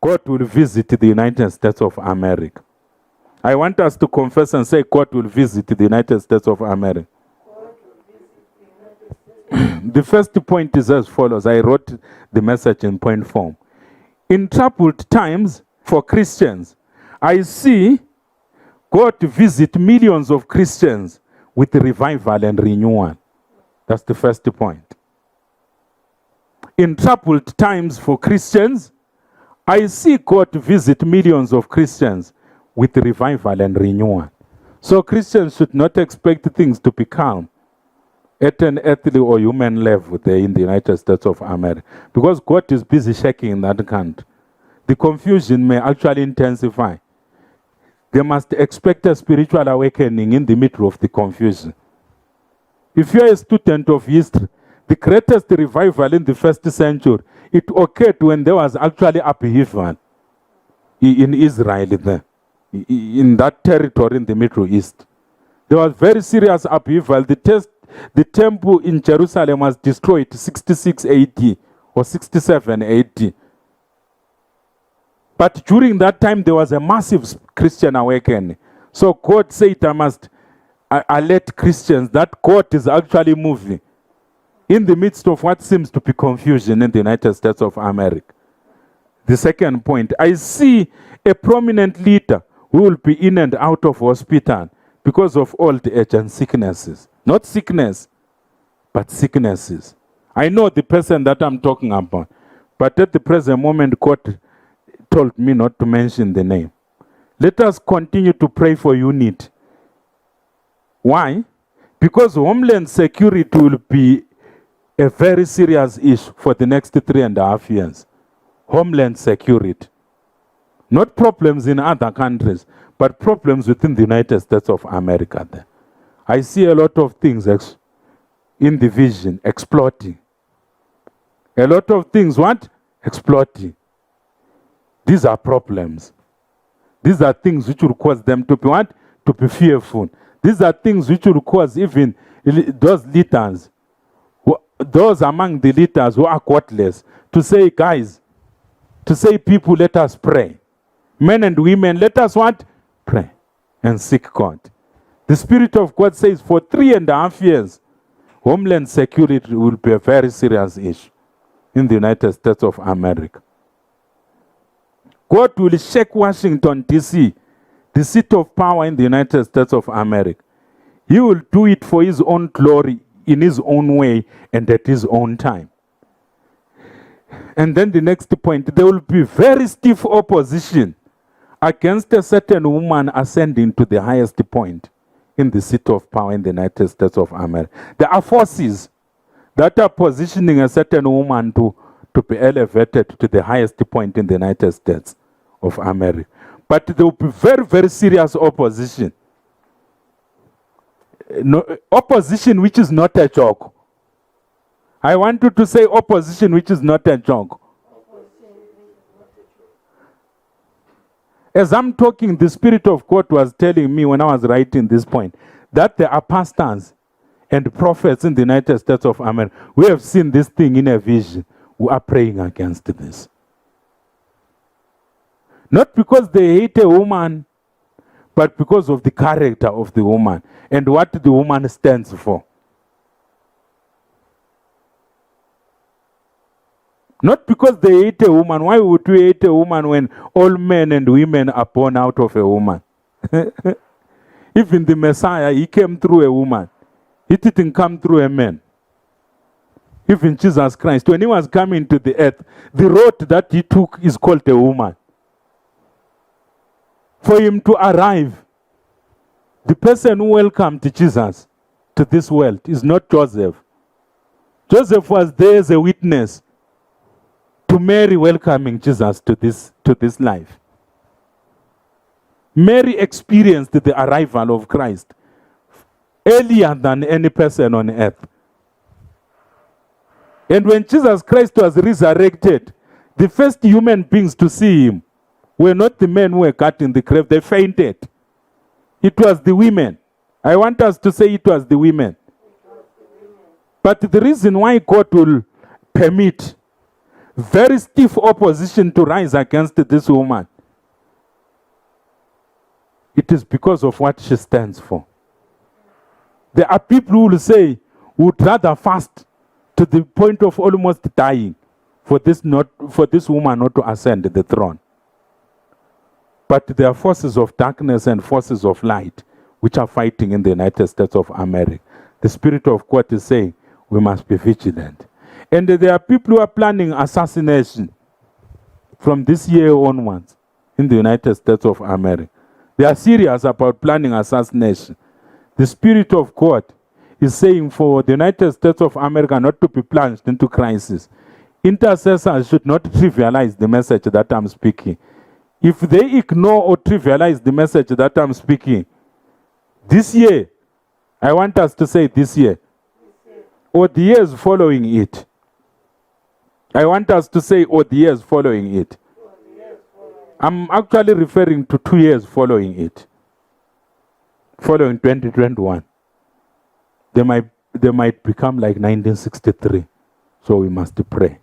God will visit the United States of America. I want us to confess and say, God will visit the United States of America. The first point is as follows. I wrote the message in point form. In troubled times for Christians, I see God visit millions of Christians with revival and renewal. That's the first point. In troubled times for Christians, I see God visit millions of Christians with revival and renewal. So Christians should not expect things to be calm at an earthly or human level there in the United States of America, because God is busy shaking in that country. The confusion may actually intensify. They must expect a spiritual awakening in the middle of the confusion. If you're a student of history, the greatest revival in the first century, it occurred when there was actually upheaval in Israel there, in that territory in the Middle East. There was very serious upheaval. The temple in Jerusalem was destroyed 66 AD or 67 AD. But during that time, there was a massive Christian awakening. So God said, I must alert Christians that God is actually moving in the midst of what seems to be confusion in the United States of America. The second point, I see a prominent leader who will be in and out of hospital because of old age and sicknesses. Not sickness, but sicknesses. I know the person that I'm talking about, but at the present moment, God told me not to mention the name. Let us continue to pray for unity. Why? Because homeland security will be a very serious issue for the next 3.5 years. Homeland security. Not problems in other countries, but problems within the United States of America there. I see a lot of things in the vision exploding. A lot of things, what? Exploding. These are problems. These are things which will cause them to be what? To be fearful. These are things which will cause even those leaders, those among the leaders who are godless, to say, guys, to say, people, let us pray. Men and women, let us what? Pray and seek God. The Spirit of God says for 3.5 years, homeland security will be a very serious issue in the United States of America. God will shake Washington, D.C., the seat of power in the United States of America. He will do it for his own glory, in his own way, and at his own time. And then the next point, there will be very stiff opposition against a certain woman ascending to the highest point in the seat of power in the United States of America. There are forces that are positioning a certain woman to be elevated to the highest point in the United States of America. But there will be very, very serious opposition. No, opposition which is not a joke. I want you to say opposition which is not a joke. As I'm talking, the Spirit of God was telling me when I was writing this point that there are pastors and prophets in the United States of America who have seen this thing in a vision, who are praying against this. Not because they hate a woman, but because of the character of the woman and what the woman stands for. Not because they hate a woman. Why would we hate a woman when all men and women are born out of a woman? Even the Messiah, he came through a woman. He didn't come through a man. Even Jesus Christ, when he was coming to the earth, the road that he took is called a woman. For him to arrive, the person who welcomed Jesus to this world is not Joseph. Joseph was there as a witness to Mary welcoming Jesus to this life. Mary experienced the arrival of Christ earlier than any person on earth. And when Jesus Christ was resurrected, the first human beings to see him were not the men who were cut in the grave. They fainted. It was the women. I want us to say it was the women. But the reason why God will permit very stiff opposition to rise against this woman. It is because of what she stands for. There are people who will say, would rather fast to the point of almost dying for this woman not to ascend the throne. But there are forces of darkness and forces of light which are fighting in the United States of America. The Spirit of God is saying we must be vigilant. And there are people who are planning assassination from this year onwards in the United States of America. They are serious about planning assassination. The Spirit of God is saying for the United States of America not to be plunged into crisis. Intercessors should not trivialize the message that I'm speaking. If they ignore or trivialize the message that I'm speaking, this year, I want us to say this year, or the years following it. I want us to say, or the years following it. I'm actually referring to 2 years following it. Following 2021. They might become like 1963. So we must pray.